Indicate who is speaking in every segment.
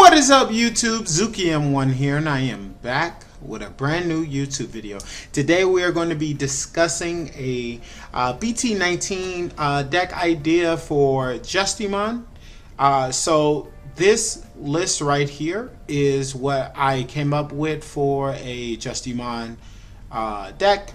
Speaker 1: What is up, YouTube? Zuki M1 here, and I am back with a brand new YouTube video. Today we are going to be discussing a bt19 deck idea for Justimon. So this list right here is what I came up with for a Justimon deck.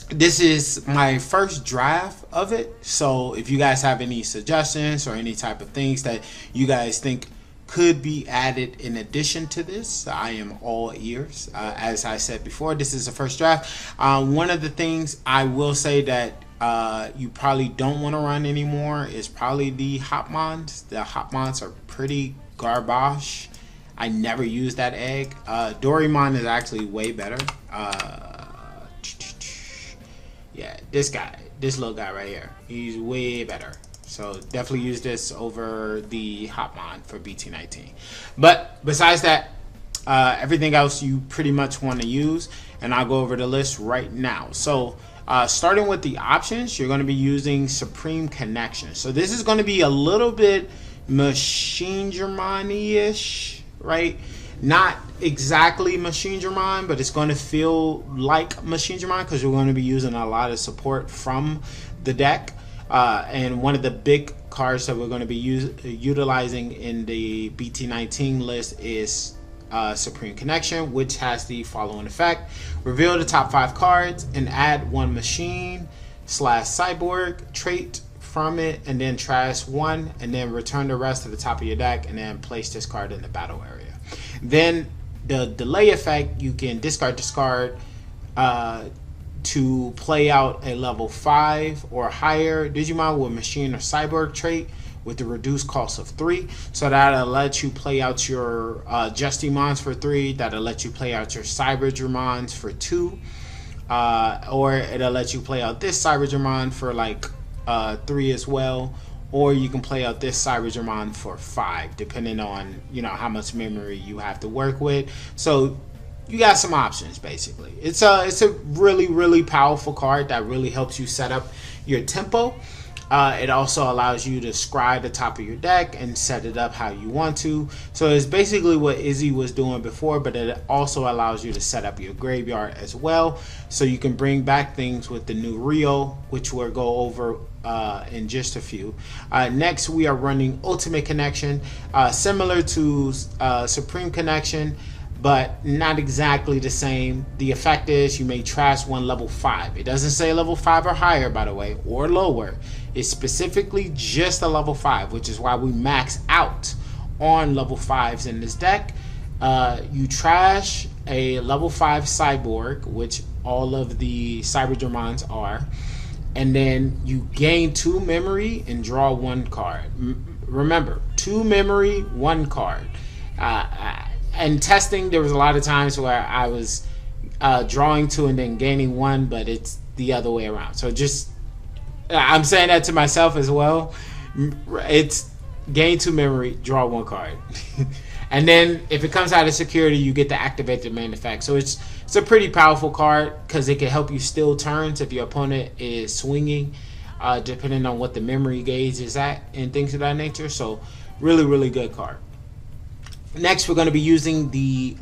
Speaker 1: This is my first draft of it, so if you guys have any suggestions or any type of things that you guys think could be added in addition to this, I am all ears. As I said before, this is the first draft. One of the things I will say that you probably don't want to run anymore is probably the Hopmons. The Hopmons are pretty garbage. I never use that egg. Doraemon is actually way better. Yeah, this little guy right here, he's way better. So definitely use this over the Hopmon for bt19. But besides that, everything else you pretty much want to use, and I'll go over the list right now. So starting with the options, you're going to be using Supreme Connection. So this is going to be a little bit Machinedramon-ish, right? Not exactly Machinedramon, but it's going to feel like Machinedramon because we're going to be using a lot of support from the deck. And one of the big cards that we're going to be utilizing in the bt19 list is Supreme Connection, which has the following effect: reveal the top 5 cards and add one machine/cyborg trait from it, and then trash one, and then return the rest to the top of your deck, and then place this card in the battle area. Then the delay effect, you can discard this card to play out a level 5 or higher Digimon with machine or cyborg trait with the reduced cost of 3. So that'll let you play out your Justimons for 3. That'll let you play out your Cyberdramons for 2. Or it'll let you play out this Cyberdramon for like 3 as well. Or you can play out this Cyberdramon for 5, depending on, you know, how much memory you have to work with. So you got some options basically. It's a really powerful card that really helps you set up your tempo. It also allows you to scry the top of your deck and set it up how you want to. So it's basically what Izzy was doing before, but it also allows you to set up your graveyard as well. So you can bring back things with the new Rio, which we'll go over in just a few. Next, we are running Ultimate Connection, similar to Supreme Connection, but not exactly the same. The effect is you may trash one level 5. It doesn't say level 5 or higher, by the way, or lower. It's specifically just a level 5, which is why we max out on level 5s in this deck. You trash a level 5 cyborg, which all of the Cyberdramons are, and then you gain 2 memory and draw 1 card. Remember, 2 memory, 1 card. And testing, there was a lot of times where I was drawing 2 and then gaining 1, but it's the other way around. So just, I'm saying that to myself as well. It's gain 2 memory, draw 1 card. And then if it comes out of security, you get to activate the main effect. So it's a pretty powerful card because it can help you steal turns if your opponent is swinging, depending on what the memory gauge is at and things of that nature. So really good card. Next, we're going to be using the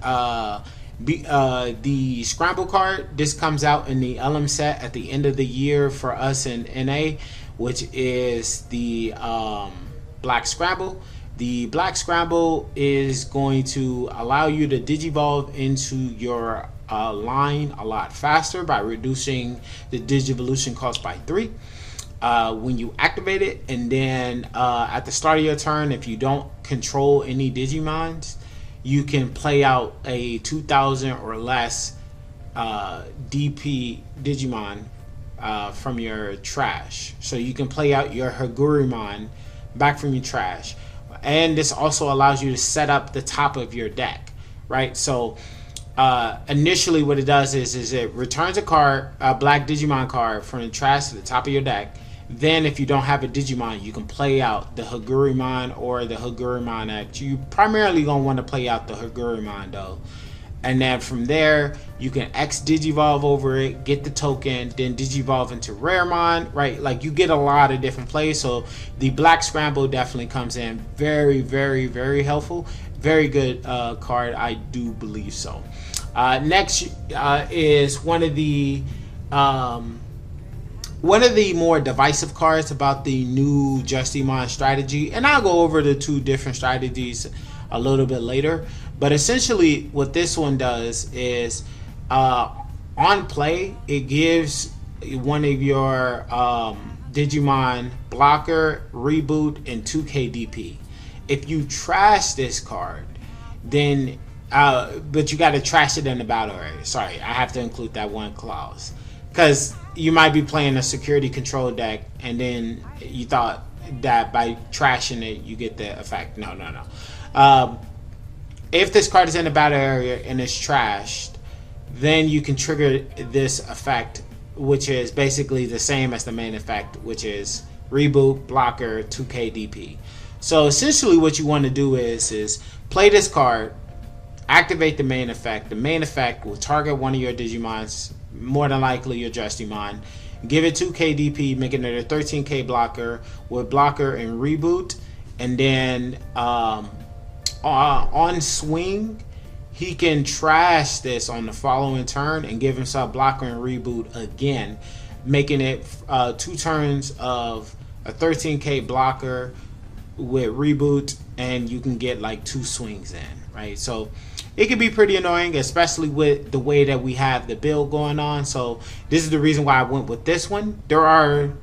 Speaker 1: Scramble card. This comes out in the LM set at the end of the year for us in NA, which is the Black Scramble. The Black Scramble is going to allow you to digivolve into your line a lot faster by reducing the digivolution cost by 3. When you activate it, and then at the start of your turn, if you don't control any Digimons, you can play out a 2000 or less DP Digimon from your trash. So you can play out your Hagurimon back from your trash. And this also allows you to set up the top of your deck, right? So initially what it does is it returns a card, a black Digimon card from the trash to the top of your deck. Then if you don't have a Digimon, you can play out the Hagurimon or the Hagurimon that you primarily gonna want to play out the Hagurimon though. and then from there you can X Digivolve over it, get the token, then Digivolve into Raremon, right? Like you get a lot of different plays. So the Black Scramble definitely comes in very, very, very helpful. Very good card, I do believe so. Next is one of the more divisive cards about the new Justimon strategy, and I'll go over the two different strategies a little bit later. But essentially what this one does is on play it gives one of your Digimon blocker, reboot, and 2k DP. If you trash this card, then but you got to trash it in the battle area. Sorry, I have to include that one clause, because you might be playing a security control deck and then you thought that by trashing it you get the effect. No. If this card is in the battle area and it's trashed, then you can trigger this effect, which is basically the same as the main effect, which is reboot, blocker, 2k DP. So essentially what you want to do is play this card, activate the main effect. The main effect will target one of your Digimons, more than likely your Justimon. Give it 2k DP, making it a 13k blocker with blocker and reboot. And then on swing, he can trash this on the following turn and give himself blocker and reboot again, making it 2 turns of a 13k blocker with reboot, and you can get like 2 swings in, right? So it can be pretty annoying, especially with the way that we have the build going on. So this is the reason why I went with this one. There are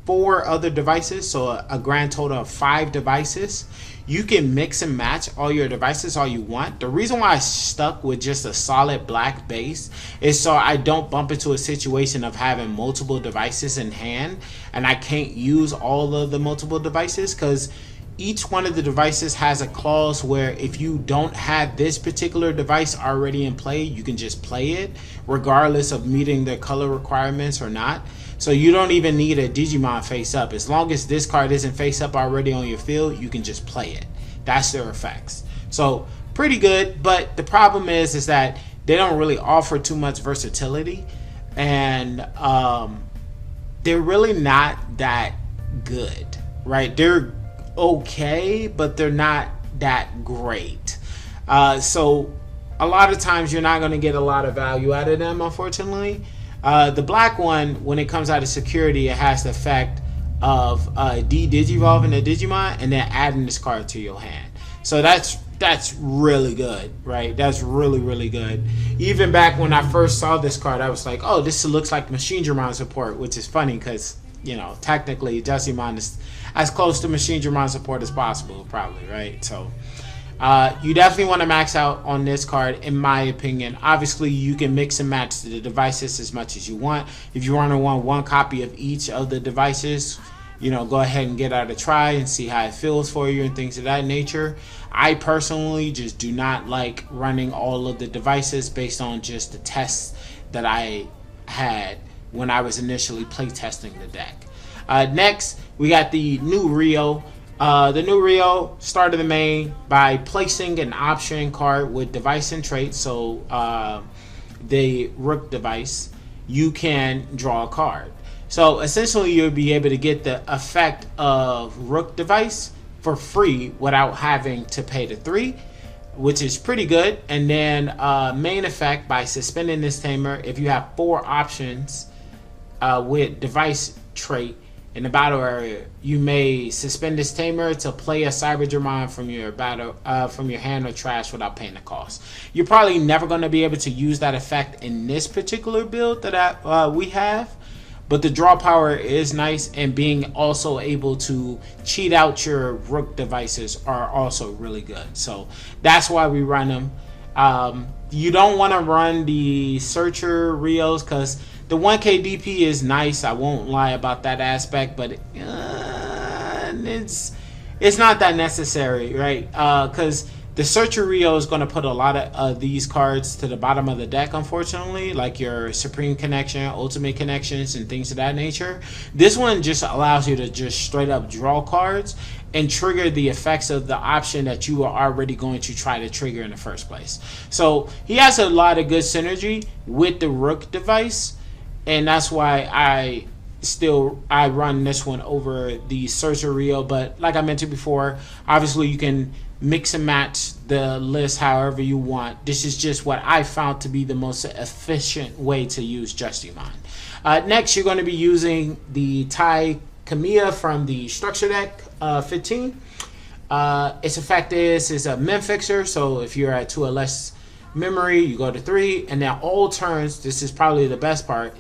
Speaker 1: 4 other devices, so a grand total of 5 devices. You can mix and match all your devices all you want. The reason why I stuck with just a solid black base is so I don't bump into a situation of having multiple devices in hand and I can't use all of the multiple devices, because each one of the devices has a clause where if you don't have this particular device already in play, you can just play it regardless of meeting the color requirements or not. So you don't even need a Digimon face up. As long as this card isn't face up already on your field, you can just play it. That's their effects. So pretty good, but the problem is that they don't really offer too much versatility, and they're really not that good, right? They're okay, but they're not that great. So a lot of times you're not going to get a lot of value out of them, unfortunately. The black one, when it comes out of security, it has the effect of de-digivolving a Digimon and then adding this card to your hand. So that's really good, right? That's really, really good. Even back when I first saw this card, I was like, oh, this looks like Machinedramon support, which is funny because, you know, technically Justimon is as close to Machinedramon support as possible, probably, right? So you definitely want to max out on this card, in my opinion. Obviously, you can mix and match the devices as much as you want. If you want to want one copy of each of the devices, you know, go ahead and get out a try and see how it feels for you and things of that nature. I personally just do not like running all of the devices based on just the tests that I had when I was initially playtesting the deck. Next, we got the new Rio. The new Rio started the main by placing an option card with device and trait. So the Rook device, you can draw a card. So essentially you'll be able to get the effect of Rook device for free without having to pay the 3, which is pretty good. And then main effect, by suspending this tamer, if you have 4 options with device trait in the battle area, you may suspend this tamer to play a Cyberdramon from your battle, from your hand or trash without paying the cost. You're probably never going to be able to use that effect in this particular build that we have, but the draw power is nice, and being also able to cheat out your Rook devices are also really good. So that's why we run them. You don't want to run the Searcher Rios because the 1k DP is nice, I won't lie about that aspect, but it's not that necessary, right? Because the Searcher Rio is going to put a lot of these cards to the bottom of the deck, unfortunately, like your Supreme Connection, Ultimate Connections, and things of that nature. This one just allows you to just straight up draw cards, and trigger the effects of the option that you are already going to try to trigger in the first place. So he has a lot of good synergy with the Rook device, and that's why I run this one over the Surgerio. But like I mentioned before, obviously you can mix and match the list however you want. This is just what I found to be the most efficient way to use Justimon. Next, you're going to be using the Tai Kamiya from the Structure Deck 15. Its effect is a min fixer, so if you're at 2 or less memory, you go to 3, and then all turns, this is probably the best part,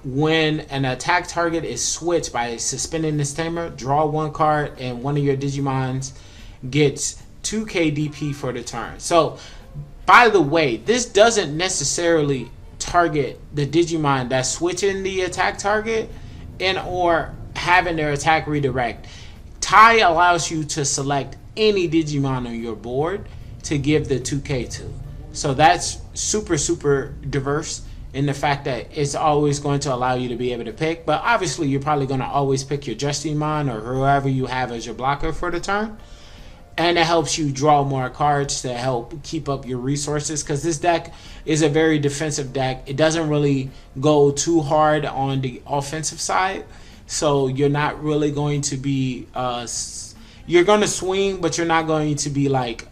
Speaker 1: when an attack target is switched by suspending this tamer, draw 1 card, and one of your Digimons gets 2k DP for the turn. So, by the way, this doesn't necessarily target the Digimon that's switching the attack target and or having their attack redirect. Tai allows you to select any Digimon on your board to give the 2k to. So that's super diverse in the fact that it's always going to allow you to be able to pick. But obviously you're probably going to always pick your Justimon or whoever you have as your blocker for the turn. And it helps you draw more cards to help keep up your resources, because this deck is a very defensive deck. It doesn't really go too hard on the offensive side. So you're not really going to be, you're going to swing, but you're not going to be like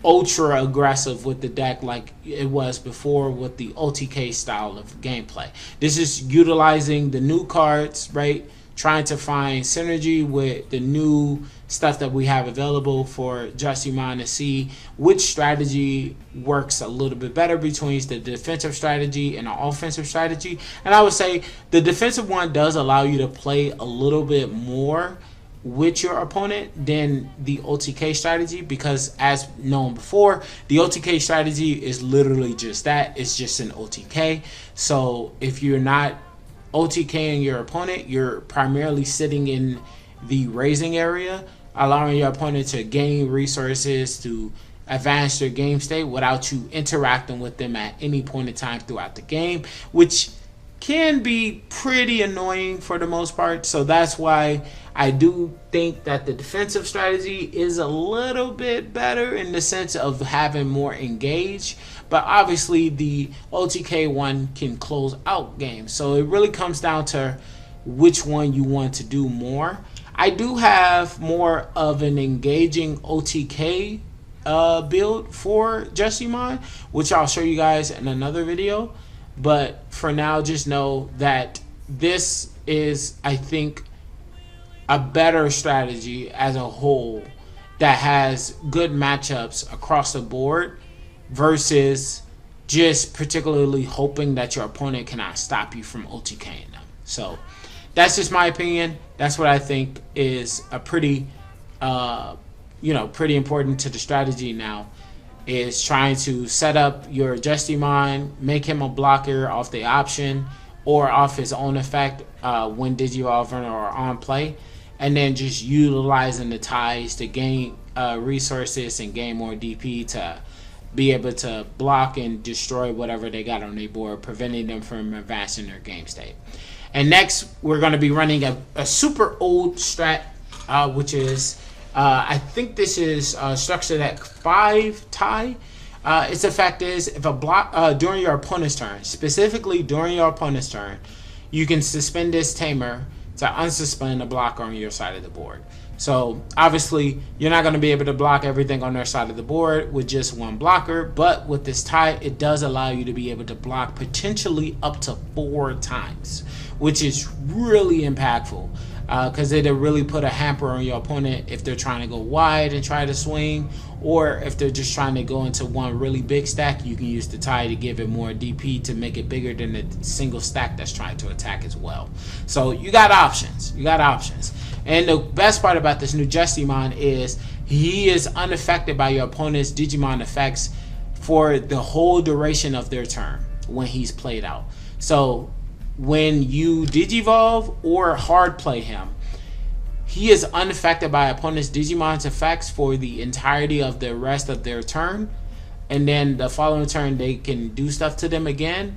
Speaker 1: ultra aggressive with the deck like it was before with the OTK style of gameplay. This is utilizing the new cards, right? Trying to find synergy with the new stuff that we have available for Justimon to see which strategy works a little bit better between the defensive strategy and the offensive strategy. And I would say the defensive one does allow you to play a little bit more with your opponent than the OTK strategy, because as known before, the OTK strategy is literally just that. It's just an OTK. So if you're not OTKing your opponent, you're primarily sitting in the raising area, allowing your opponent to gain resources to advance their game state without you interacting with them at any point in time throughout the game, which can be pretty annoying for the most part. So that's why I do think that the defensive strategy is a little bit better in the sense of having more engage, but obviously the OTK one can close out games. So it really comes down to which one you want to do more. I do have more of an engaging OTK build for Justimon, which I'll show you guys in another video. But for now, just know that this is, I think, a better strategy as a whole that has good matchups across the board versus just particularly hoping that your opponent cannot stop you from OTKing them. So that's just my opinion. That's what I think is a pretty, pretty important to the strategy now, is trying to set up your Justimon, make him a blocker off the option or off his own effect when Digievolving or on play, and then just utilizing the ties to gain resources and gain more DP to be able to block and destroy whatever they got on their board, preventing them from advancing their game state. And next, we're going to be running a super old strat, which is, I think this is Structure Deck 5 tie. Its effect is, if a block during your opponent's turn, specifically during your opponent's turn, you can suspend this tamer to unsuspend a blocker on your side of the board. So obviously you're not going to be able to block everything on their side of the board with just one blocker, but with this tie, it does allow you to be able to block potentially up to 4 times, which is really impactful, because it'll really put a hamper on your opponent if they're trying to go wide and try to swing, or if they're just trying to go into one really big stack. You can use the tie to give it more DP to make it bigger than the single stack that's trying to attack as well. So you got options. You got options. And the best part about this new Justimon is he is unaffected by your opponent's Digimon effects for the whole duration of their turn when he's played out. So when you Digivolve or hard play him, he is unaffected by opponent's Digimon's effects for the entirety of the rest of their turn, and then the following turn they can do stuff to them again,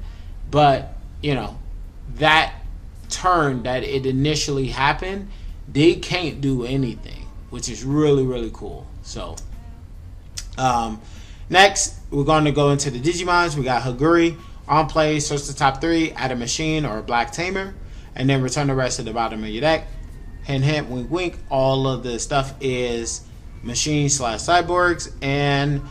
Speaker 1: but you know, that turn that it initially happened, they can't do anything. which is really, really cool. So next we're going to go into the Digimons. We got Haguri. On play, search the top 3, add a machine or a black tamer, and then return the rest to the bottom of your deck. Hint, hint, wink, wink. All of the stuff is machines / cyborgs, and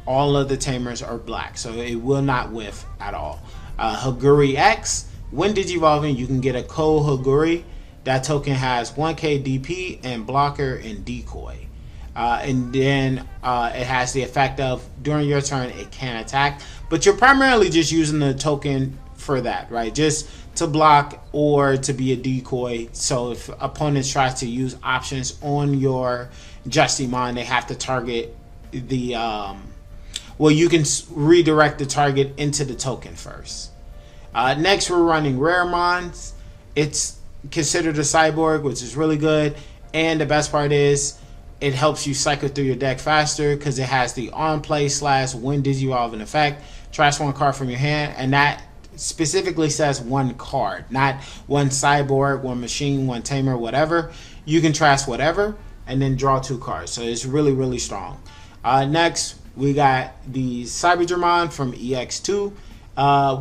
Speaker 1: all of the tamers are black, so it will not whiff at all. Haguri X. When digivolving, you can get a Ko Haguri. That token has 1k DP and blocker and decoy. And then it has the effect of during your turn it can attack, but you're primarily just using the token for that, right? Just to block or to be a decoy. So if opponents try to use options on your Justimon, they have to target the well, you can redirect the target into the token first. Next we're running Raremons. It's considered a cyborg, which is really good, and the best part is it helps you cycle through your deck faster because it has the on play / when digivolving effect. Trash one card from your hand, and that specifically says one card, not one cyborg, one machine, one tamer, whatever. You can trash whatever and then draw 2 cards, so it's really, really strong. Next we got the Cybergermon from EX2.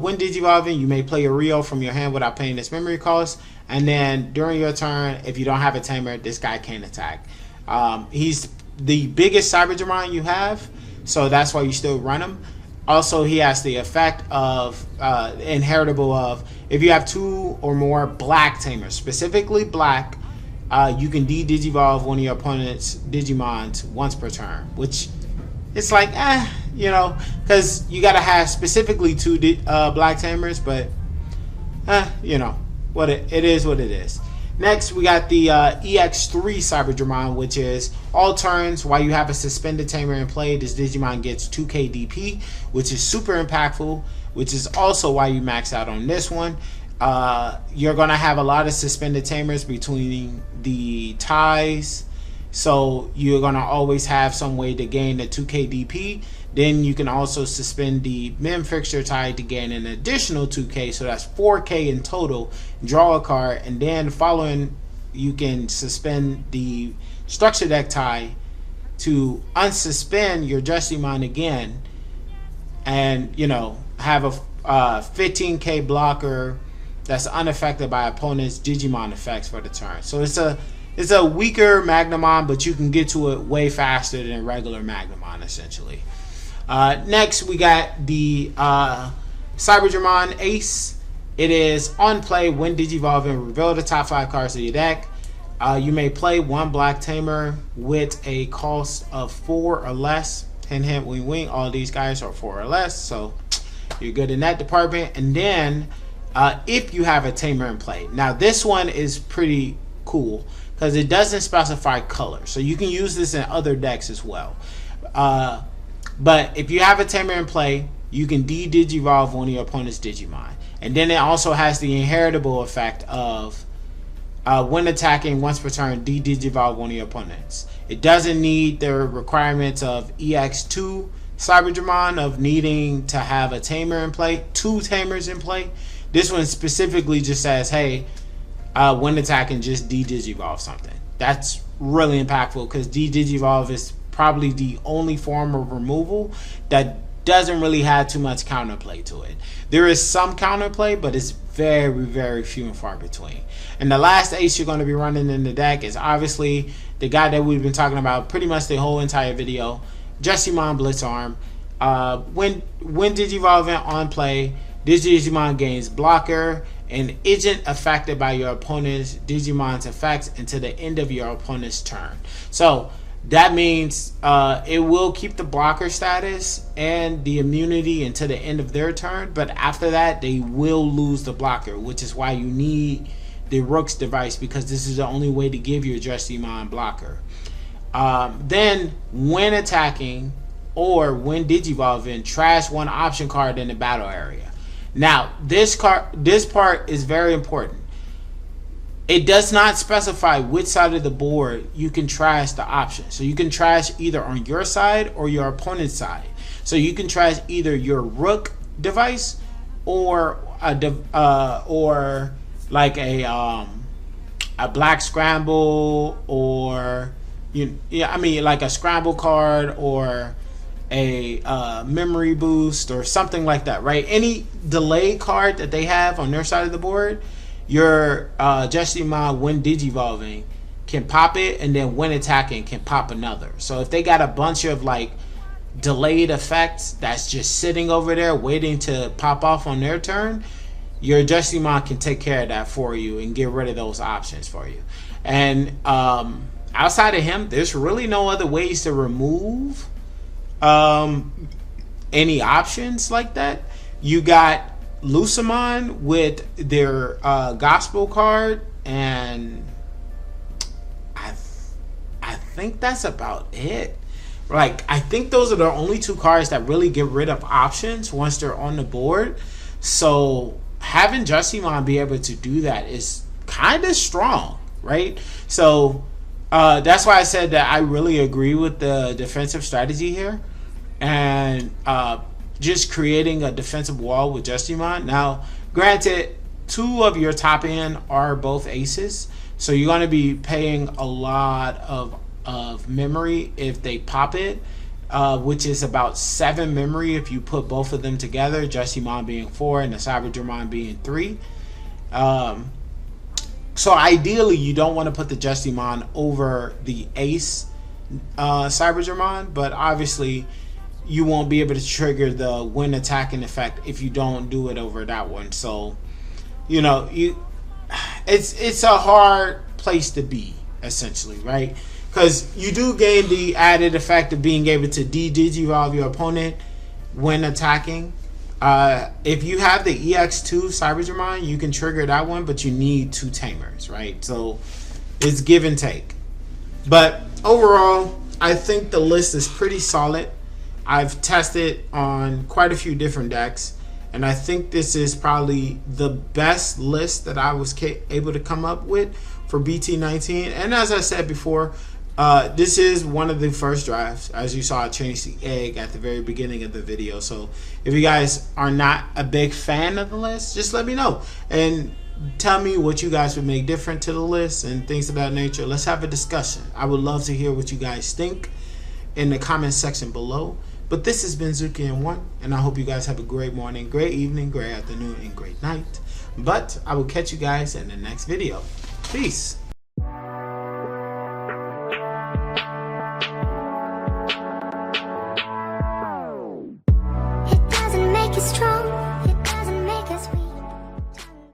Speaker 1: When digivolving, you may play a Rio from your hand without paying its memory cost, and then during your turn, if you don't have a tamer, this guy can't attack. He's the biggest Cybergermon you have, so that's why you still run him. Also, he has the effect of inheritable of if you have 2 or more black tamers, specifically black, you can digivolve one of your opponent's Digimons once per turn, which it's like, you know, because you gotta have specifically 2 black tamers, but you know, it is what it is. Next, we got the EX3 Cybergermon, which is all turns while you have a suspended tamer in play, this Digimon gets 2k DP, which is super impactful, which is also why you max out on this one. You're going to have a lot of suspended tamers between the ties, so you're going to always have some way to gain the 2k DP. Then you can also suspend the Mem fixture tie to gain an additional 2k, so that's 4k in total. Draw a card, and then following, you can suspend the structure deck tie to unsuspend your Justimon again, and you know, have a 15k blocker that's unaffected by opponent's Digimon effects for the turn. So it's a weaker Magnamon, but you can get to it way faster than regular Magnamon essentially. Next, we got the Cybergermon Ace. It is on play when digivolving, reveal the top 5 cards of your deck. You may play 1 black tamer with a cost of 4 or less. Hint, hint, wing, wing. All these guys are 4 or less, so you're good in that department. And then, if you have a tamer in play. Now, this one is pretty cool because it doesn't specify color, so you can use this in other decks as well. But if you have a tamer in play, you can digivolve one of your opponent's Digimon. And then it also has the inheritable effect of when attacking once per turn, digivolve one of your opponents. It doesn't need the requirements of EX2 Cybergermon of needing to have a tamer in play, 2 tamers in play. This one specifically just says, hey, when attacking, just digivolve something. That's really impactful because digivolve is probably the only form of removal that doesn't really have too much counterplay to it. There is some counterplay, but it's very, very few and far between. And the last ace you're going to be running in the deck is obviously the guy that we've been talking about pretty much the whole entire video, Justimon Blitzarm. When digivolving on play, this Digimon gains blocker and isn't affected by your opponent's Digimon's effects until the end of your opponent's turn. So that means it will keep the blocker status and the immunity until the end of their turn, but after that they will lose the blocker, which is why you need the Rook's device, because this is the only way to give your Justimon blocker. Then when attacking or when digivolving, trash 1 option card in the battle area. Now this part is very important. It does not specify which side of the board you can trash the option. So you can trash either on your side or your opponent's side. So you can trash either your Rook device or like a black scramble or Yeah, I mean, like a scramble card or a memory boost or something like that, right? Any delay card that they have on their side of the board, your Justimon, when digivolving, can pop it, and then when attacking can pop another. So if they got a bunch of like delayed effects that's just sitting over there waiting to pop off on their turn, your Justimon can take care of that for you and get rid of those options for you. And outside of him, there's really no other ways to remove any options like that. You got Justimon with their gospel card, and I think that's about it. Like, I think those are the only two cards that really get rid of options once they're on the board. So having Justimon be able to do that is kind of strong, right? So that's why I said that I really agree with the defensive strategy here, and just creating a defensive wall with Justimon. Now, granted, two of your top end are both aces, so you're going to be paying a lot of memory if they pop it, which is about 7 memory if you put both of them together, Justimon being 4 and the Cyberdramon being 3. So ideally, you don't want to put the Justimon over the ace Cyberdramon, but obviously you won't be able to trigger the when attacking effect if you don't do it over that one. So, you know, it's a hard place to be, essentially, right? Because you do gain the added effect of being able to de-digivolve your opponent when attacking. If you have the EX2 Cyberdramon, you can trigger that one, but you need 2 tamers, right? So it's give and take. But overall, I think the list is pretty solid. I've tested on quite a few different decks, and I think this is probably the best list that I was able to come up with for bt19. And as I said before, this is one of the first drafts. As you saw, I changed the egg at the very beginning of the video. So if you guys are not a big fan of the list, just let me know and tell me what you guys would make different to the list and things of that nature. Let's have a discussion. I would love to hear what you guys think in the comment section below. But this has been Zuki in 1, and I hope you guys have a great morning, great evening, great afternoon, and great night. But I will catch you guys in the next video. Peace.